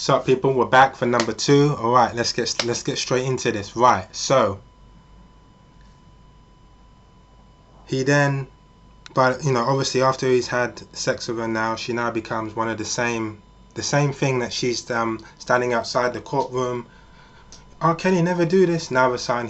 What's up, people? We're back for number 2. All right, let's get straight into this. Right, so he then, but obviously after he's had sex with her, now she now becomes one of the same thing that she's standing outside the courtroom. R. Kelly never do this. Now of a sudden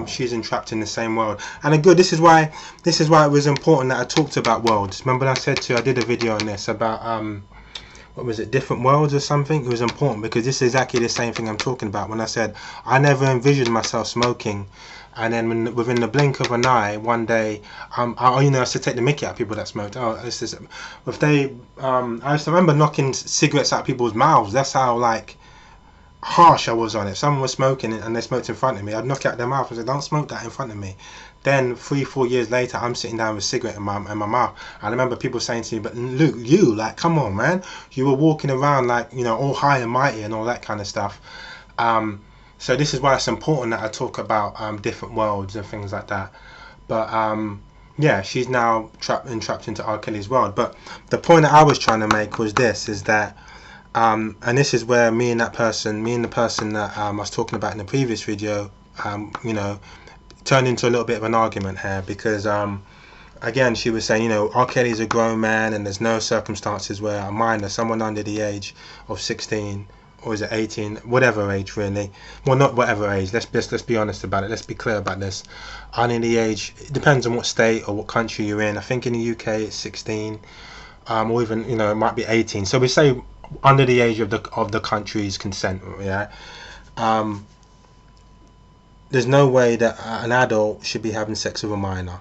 she's entrapped in the same world. And this is why it was important that I talked about worlds. Remember I said to you, I did a video on this about what was it, different worlds or something? It was important because this is exactly the same thing I'm talking about when I said I never envisioned myself smoking, and then within the blink of an eye, one day, I used to take the mickey out of people that smoked. I used to remember knocking cigarettes out of people's mouths. That's how harsh I was on it. If someone was smoking and they smoked in front of me, I'd knock out their mouth and say, "Don't smoke that in front of me." Then 3-4 years later, I'm sitting down with a cigarette in my mouth. I remember people saying to me, "But Luke, come on, man, you were walking around all high and mighty and all that kind of stuff." So this is why it's important that I talk about different worlds and things like that. But yeah, she's now entrapped into R. Kelly's world. But the point that I was trying to make was this: is that and this is where me and the person that I was talking about in the previous video, turned into a little bit of an argument here, because again, she was saying, R. Kelly's a grown man and there's no circumstances where a minor, someone under the age of 16, or is it 18, whatever age really, well, not whatever age, let's be honest about it, let's be clear about this, under the age, it depends on what state or what country you're in. I think in the UK it's 16, or even it might be 18, so we say under the age of the country's consent, yeah. There's no way that an adult should be having sex with a minor.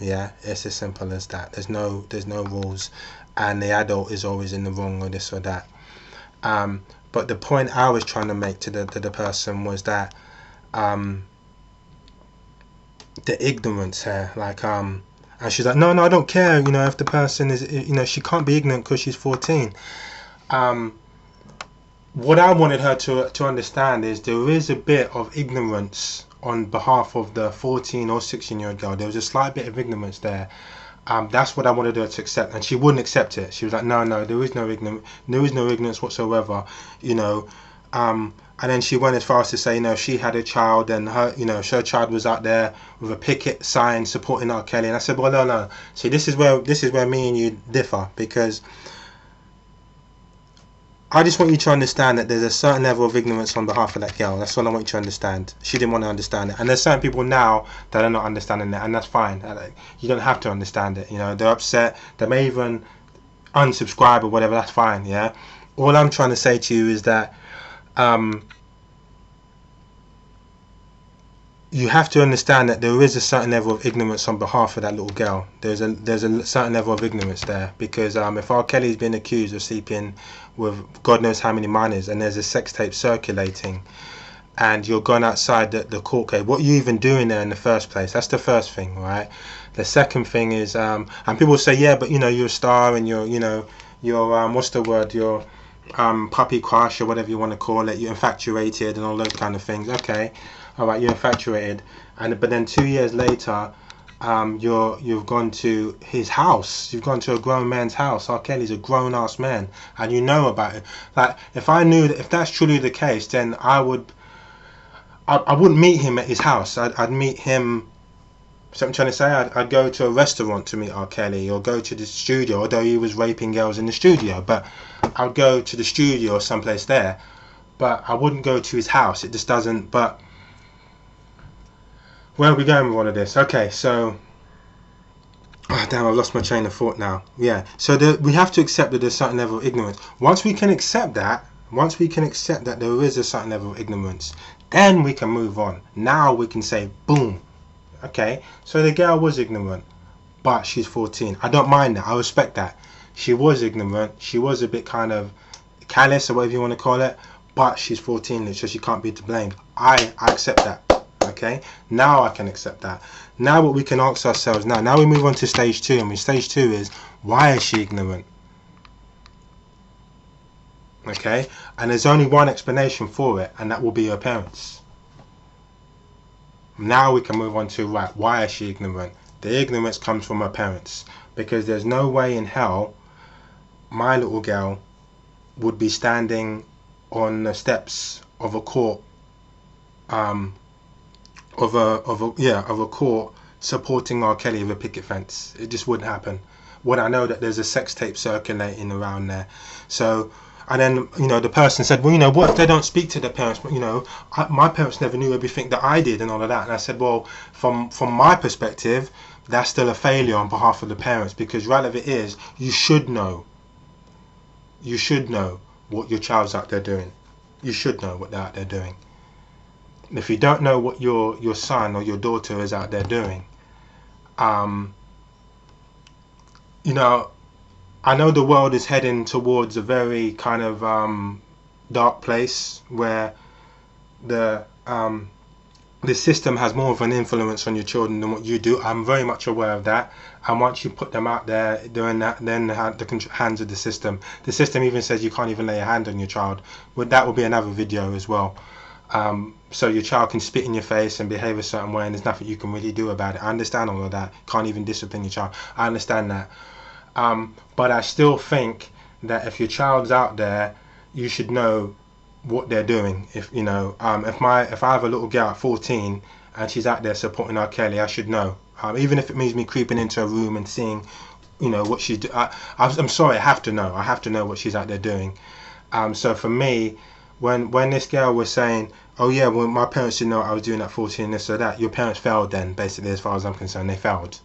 Yeah, it's as simple as that. There's no rules, and the adult is always in the wrong or this or that. But the point I was trying to make to the person was that the ignorance here, and she's like, no, I don't care. If the person is, she can't be ignorant because she's 14. What I wanted her to understand is there is a bit of ignorance on behalf of the 14 or 16-year-old girl. There was a slight bit of ignorance there. That's what I wanted her to accept, and she wouldn't accept it. She was like, no, there is no ignorance whatsoever, and then she went as far as to say, she had a child, and her child was out there with a picket sign supporting R. Kelly. And I said, well, no. See, this is where me and you differ, because I just want you to understand that there's a certain level of ignorance on behalf of that girl. That's all I want you to understand. She didn't want to understand it. And there's certain people now that are not understanding that, and that's fine. You don't have to understand it. They're upset. They may even unsubscribe or whatever. That's fine, yeah? All I'm trying to say to you is that you have to understand that there is a certain level of ignorance on behalf of that little girl. There's a certain level of ignorance there, because if R. Kelly's been accused of sleeping with God knows how many minors, and there's a sex tape circulating, and you're going outside the court case, what are you even doing there in the first place? That's the first thing, right? The second thing is, and people say, yeah, but you're a star, and you're what's the word? You're puppy crush, or whatever you want to call it. You're infatuated and all those kind of things. Okay. All right, you're infatuated, but then 2 years later, you've gone to his house. You've gone to a grown man's house. R. Kelly's a grown-ass man, and you know about it. Like, if I knew that, if that's truly the case, then I wouldn't meet him at his house. I'd meet him. So I'm trying to say, I'd go to a restaurant to meet R. Kelly, or go to the studio, although he was raping girls in the studio. But I'd go to the studio or someplace there. But I wouldn't go to his house. It just doesn't. But where are we going with all of this? Okay, so damn, I've lost my train of thought now. Yeah, so we have to accept that there's a certain level of ignorance. Once we can accept that there is a certain level of ignorance, then we can move on. Now we can say, boom. Okay, so the girl was ignorant, but she's 14. I don't mind that. I respect that. She was ignorant. She was a bit kind of callous, or whatever you want to call it, but she's 14, so she can't be to blame. I accept that. Okay, now I can accept that. Now what we can ask ourselves, now we move on to stage 2, and stage 2 is, why is she ignorant? Okay, and there's only one explanation for it, and that will be her parents. Now we can move on to, right, why is she ignorant? The ignorance comes from her parents, because there's no way in hell my little girl would be standing on the steps of a court, of a court supporting R. Kelly with a picket fence. It just wouldn't happen. When I know that there's a sex tape circulating around there. So, and then, the person said, well, what if they don't speak to their parents? But, my parents never knew everything that I did and all of that. And I said, well, from my perspective, that's still a failure on behalf of the parents, because right of it is, you should know what your child's out there doing. You should know what they're out there doing. And if you don't know what your son or your daughter is out there doing, I know the world is heading towards a very kind of dark place where the system has more of an influence on your children than what you do. I'm very much aware of that. And once you put them out there doing that, then the hands of the system. The system even says you can't even lay a hand on your child. But that will be another video as well. So your child can spit in your face and behave a certain way, and there's nothing you can really do about it. I understand all of that. Can't even discipline your child. I understand that. But I still think that if your child's out there, you should know what they're doing. If I have a little girl at 14 and she's out there supporting R. Kelly, I should know. Even if it means me creeping into a room and seeing, what she's doing. I'm sorry, I have to know. I have to know what she's out there doing. So for me, when this girl was saying, oh yeah, well my parents didn't know what I was doing at 14, this or that, your parents failed then, basically, as far as I'm concerned. They failed.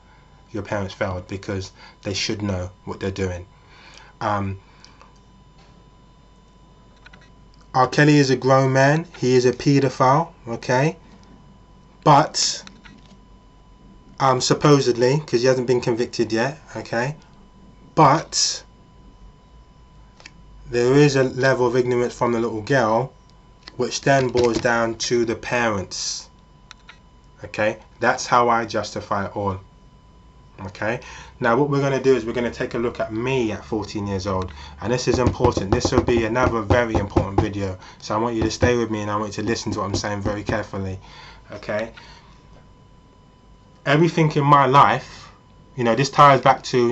Your parents failed because they should know what they're doing. R. Kelly is a grown man. He is a paedophile, okay? But supposedly, because he hasn't been convicted yet, okay? But there is a level of ignorance from the little girl, which then boils down to the parents, okay? That's how I justify it all. Okay, now what we're going to do is we're going to take a look at me at 14 years old, and this is important. This will be another very important video, so I want you to stay with me and I want you to listen to what I'm saying very carefully. Okay, everything in my life, this ties back to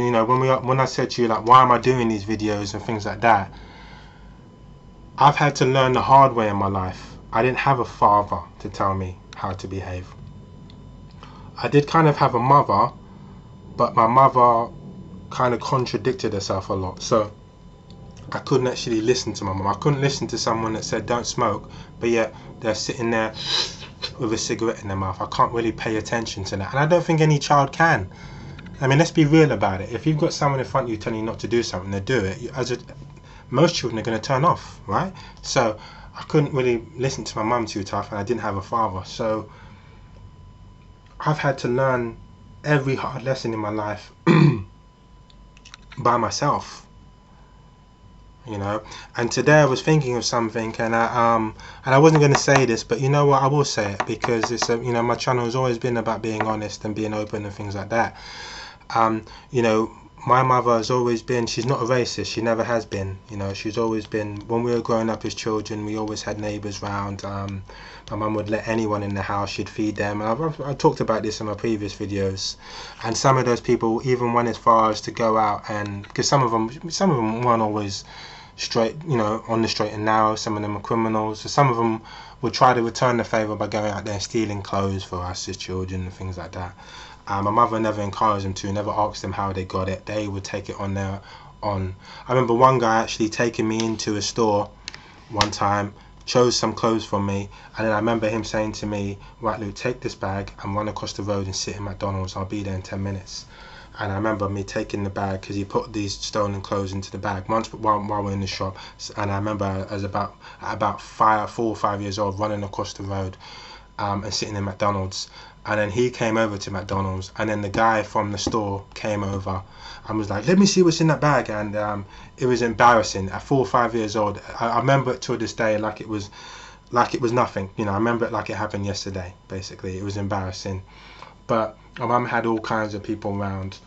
when I said to you, like, why am I doing these videos and things like that. I've had to learn the hard way in my life. I didn't have a father to tell me how to behave. I did kind of have a mother, but my mother kind of contradicted herself a lot, so I couldn't actually listen to my mum. I couldn't listen to someone that said don't smoke, but yet they're sitting there with a cigarette in their mouth. I can't really pay attention to that, and I don't think any child can. I mean, let's be real about it. If you've got someone in front of you telling you not to do something, they do it. Most children are going to turn off, right? So I couldn't really listen to my mum too tough, and I didn't have a father, so I've had to learn every hard lesson in my life by myself, and today I was thinking of something, and I wasn't going to say this, but you know what, I will say it, because it's my channel has always been about being honest and being open and things like that. My mother has always been, she's not a racist, she never has been, she's always been, when we were growing up as children, we always had neighbours round. My mum would let anyone in the house, she'd feed them, and I've talked about this in my previous videos, and some of those people even went as far as to go out and, because some of them weren't always straight, on the straight and narrow, some of them are criminals, so some of them would try to return the favour by going out there and stealing clothes for us as children and things like that. My mother never encouraged them to, never asked them how they got it. They would take it on their own. I remember one guy actually taking me into a store one time, chose some clothes from me, and then I remember him saying to me, right Luke, take this bag and run across the road and sit in McDonald's, I'll be there in 10 minutes. And I remember me taking the bag, because he put these stolen clothes into the bag once while we're in the shop, and I remember as about 4 or 5 years old, running across the road and sitting in McDonald's. And then he came over to McDonald's, and then the guy from the store came over and was like, let me see what's in that bag. And it was embarrassing. At 4 or 5 years old, I remember it to this day like it was nothing. I remember it like it happened yesterday, basically. It was embarrassing. But my mum had all kinds of people around,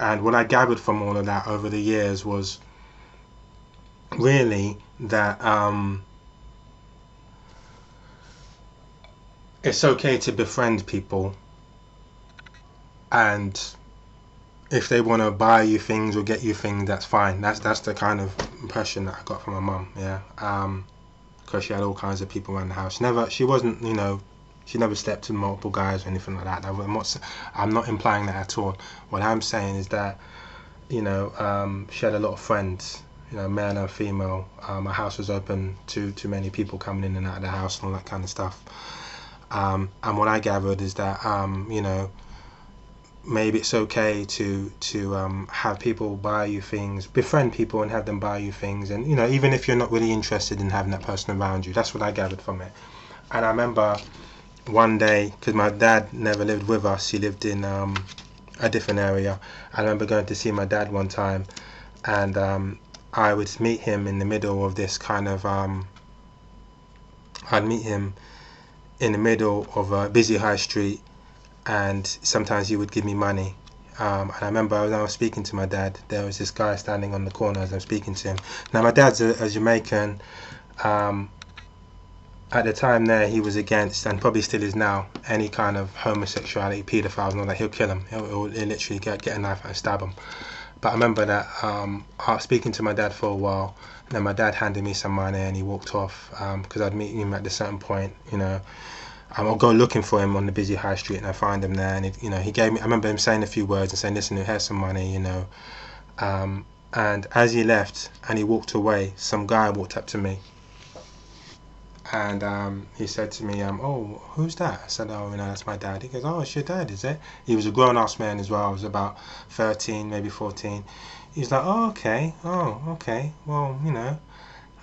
and what I gathered from all of that over the years was really that it's okay to befriend people, and if they want to buy you things or get you things, that's fine. That's the kind of impression that I got from my mum. Yeah. because she had all kinds of people around the house. She wasn't, she never slept with multiple guys or anything like that. I'm not implying that at all. What I'm saying is that, she had a lot of friends, male and female. Her house was open to many people coming in and out of the house and all that kind of stuff. And what I gathered is that, maybe it's okay to have people buy you things, befriend people and have them buy you things, and even if you're not really interested in having that person around you. That's what I gathered from it. And I remember one day, because my dad never lived with us, he lived in a different area. I remember going to see my dad one time, and I would meet him in the middle of this kind of I'd meet him in the middle of a busy high street, and sometimes he would give me money. And I remember when I was speaking to my dad, there was this guy standing on the corner as I'm speaking to him. Now my dad's a Jamaican. At the time there, he was against, and probably still is now, any kind of homosexuality, paedophiles and all that. He'll kill them. He'll literally get a knife and stab them. But I remember that I was speaking to my dad for a while, and then my dad handed me some money and he walked off, because I'd meet him at a certain point, I'll go looking for him on the busy high street and I find him there, and he gave me, I remember him saying a few words and saying, listen, here's some money, and as he left and he walked away, some guy walked up to me, and he said to me, oh, who's that? I said, oh, that's my dad. He goes, oh, it's your dad, is it? He was a grown-ass man as well. I was about 13, maybe 14. He's like, oh, okay, well,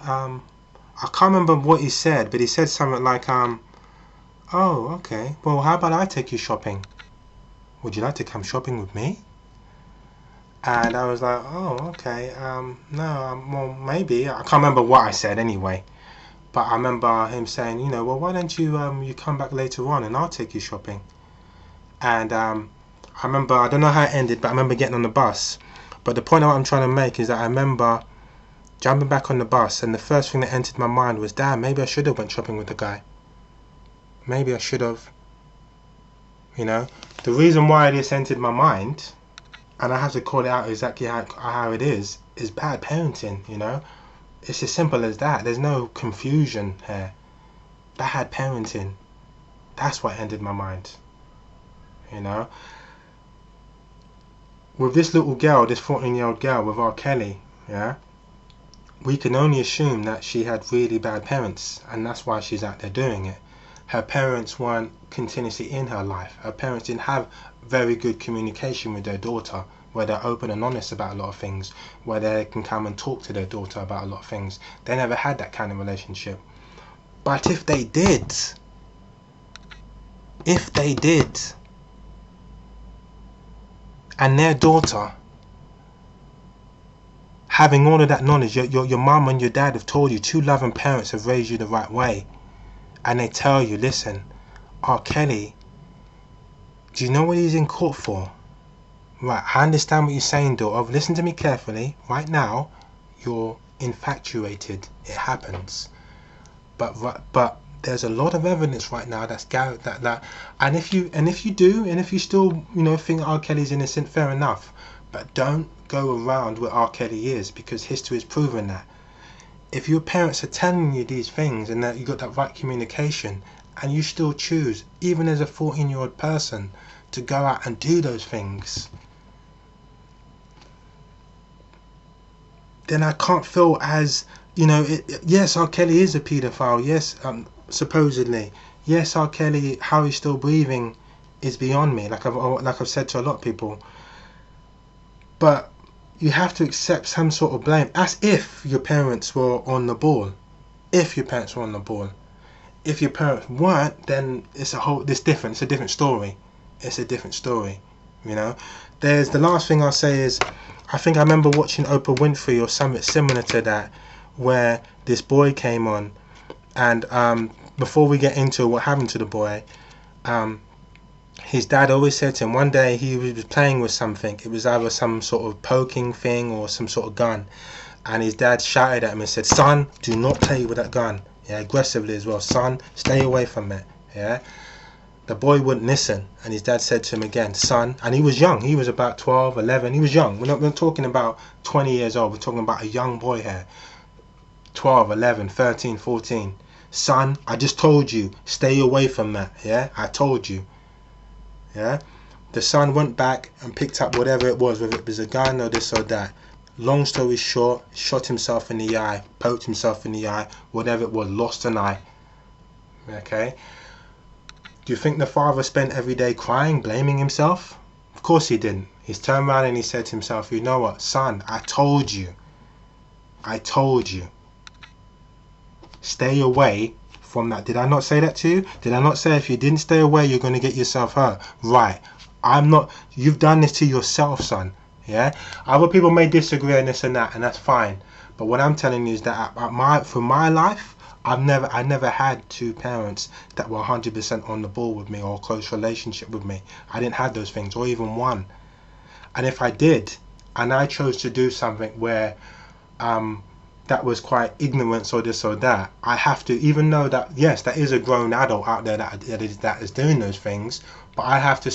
I can't remember what he said, but he said something like, oh, okay, well, how about I take you shopping? Would you like to come shopping with me? And I was like, oh, okay, no, well, maybe. I can't remember what I said anyway. But I remember him saying, well, why don't you come back later on and I'll take you shopping. And I remember, I don't know how it ended, but I remember getting on the bus. But the point I'm trying to make is that I remember jumping back on the bus, and the first thing that entered my mind was, damn, maybe I should have went shopping with the guy. Maybe I should have. The reason why this entered my mind, and I have to call it out exactly how it is bad parenting, It's as simple as that. There's no confusion here. Bad parenting. That's what entered my mind. With this little girl, this 14-year-old girl with R. Kelly, we can only assume that she had really bad parents, and that's why she's out there doing it. Her parents weren't continuously in her life. Her parents didn't have very good communication with their daughter, where they're open and honest about a lot of things, where they can come and talk to their daughter about a lot of things. They never had that kind of relationship. But if they did, and their daughter, having all of that knowledge, your mum and your dad have told you, two loving parents have raised you the right way, and they tell you, listen, R. Kelly, do you know what he's in court for? Right, I understand what you're saying, daughter. Listen to me carefully. Right now, you're infatuated. It happens. But there's a lot of evidence right now that's that. And if you still think R. Kelly's innocent, fair enough. But don't go around where R. Kelly is, because history has proven that. If your parents are telling you these things and that you got that right communication, and you still choose, even as a 14-year-old person, to go out and do those things, then I can't feel as, yes, R. Kelly is a paedophile, yes, supposedly, yes, R. Kelly, how he's still breathing is beyond me, like I've said to a lot of people, but you have to accept some sort of blame, as if your parents were on the ball. If your parents were on the ball. If your parents weren't, then it's different. It's a different story. It's a different story. There's the last thing I'll say is, I think I remember watching Oprah Winfrey or something similar to that, where this boy came on, and before we get into what happened to the boy, his dad always said to him, one day he was playing with something, it was either some sort of poking thing or some sort of gun, and his dad shouted at him and said, son, do not play with that gun, aggressively as well, son, stay away from it. The boy wouldn't listen, and his dad said to him again, son, and he was young, he was about 12, 11, he was young, we're not talking about 20 years old, we're talking about a young boy here. 12, 11, 13, 14. Son, I just told you, stay away from that. Yeah, I told you. Yeah. The son went back and picked up whatever it was, whether it was a gun or this or that. Long story short, shot himself in the eye, poked himself in the eye, whatever it was, lost an eye. Okay. Do you think the father spent every day crying, blaming himself? Of course he didn't. He's turned around and he said to himself, you know what, son, I told you. I told you. Stay away from that. Did I not say that to you? Did I not say if you didn't stay away, you're going to get yourself hurt? Right. I'm not. You've done this to yourself, son. Yeah. Other people may disagree on this and that, and that's fine. But what I'm telling you is that for my life, I never had two parents that were 100% on the ball with me or a close relationship with me. I didn't have those things, or even one. And if I did, and I chose to do something where that was quite ignorance or this or that, I have to, even though that, yes, that is a grown adult out there that is doing those things, but I have to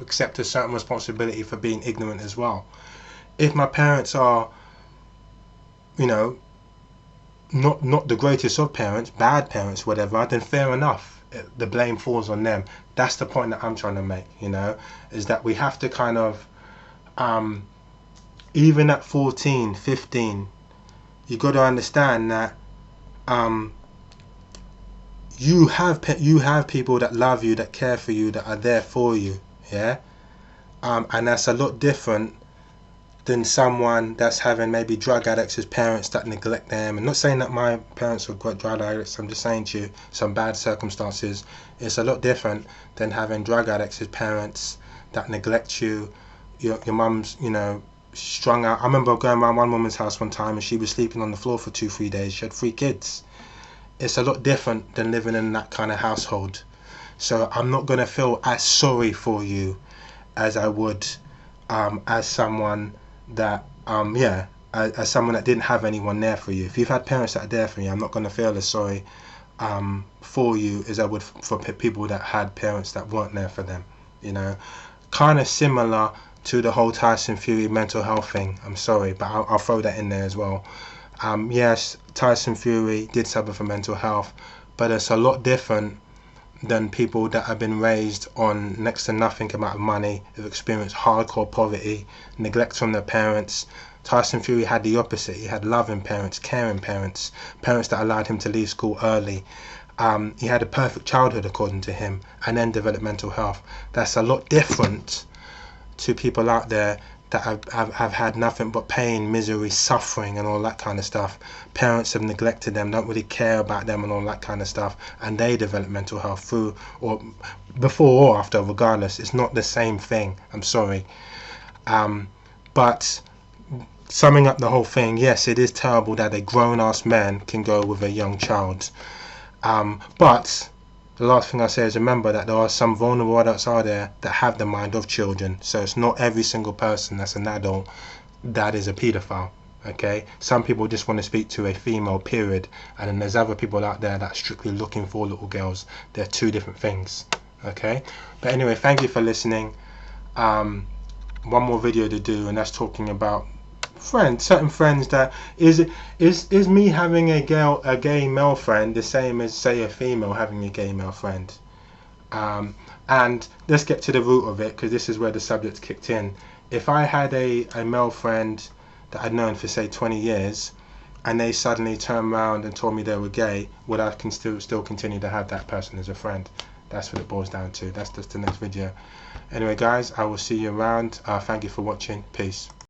accept a certain responsibility for being ignorant as well. If my parents are, you know, not the greatest of parents, bad parents, whatever, then fair enough. The blame falls on them. That's the point that I'm trying to make, you know, is that we have to kind of, even at 14, 15, you got to understand that you have people that love you, that care for you, that are there for you, yeah, and that's a lot different than someone that's having maybe drug addicts as parents that neglect them. And not saying that my parents were drug addicts, I'm just saying to you, some bad circumstances. It's a lot different than having drug addicts as parents that neglect you. Your mum's, you know, strung out. I remember going around one woman's house one time and she was sleeping on the floor for 2-3 days. She had 3 kids. It's a lot different than living in that kind of household. So I'm not going to feel as sorry for you as I would as someone that as someone that didn't have anyone there for you. If you've had parents that are there for you, I'm not going to feel as sorry for you as I would for people that had parents that weren't there for them, you know. Kind of similar to the whole Tyson Fury mental health thing. I'm sorry, but I'll throw that in there as well. Yes, Tyson Fury did suffer from mental health, but it's a lot different than people that have been raised on next to nothing amount of money, have experienced hardcore poverty, neglect from their parents. Tyson Fury had the opposite. He had loving parents, caring parents, parents that allowed him to leave school early. He had a perfect childhood according to him, and then developed mental health. That's a lot different to people out there that have had nothing but pain, misery, suffering and all that kind of stuff. Parents have neglected them, don't really care about them and all that kind of stuff, and they develop mental health through or before or after, regardless. It's not the same thing, I'm sorry. But summing up the whole thing, yes, it is terrible that a grown-ass man can go with a young child. But the last thing I say is remember that there are some vulnerable adults out there that have the mind of children. So it's not every single person that's an adult that is a paedophile. Okay, some people just want to speak to a female, period, and then there's other people out there that are strictly looking for little girls. They're two different things. Okay, but anyway, thank you for listening. One more video to do, and that's talking about certain friends. That is me having a gay male friend the same as, say, a female having a gay male friend? And let's get to the root of it, because this is where the subject's kicked in. If I had a male friend that I'd known for, say, 20 years, and they suddenly turned around and told me they were gay, would I can still continue to have that person as a friend? That's what it boils down to. That's just the next video. Anyway, guys, I will see you around. Thank you for watching. Peace.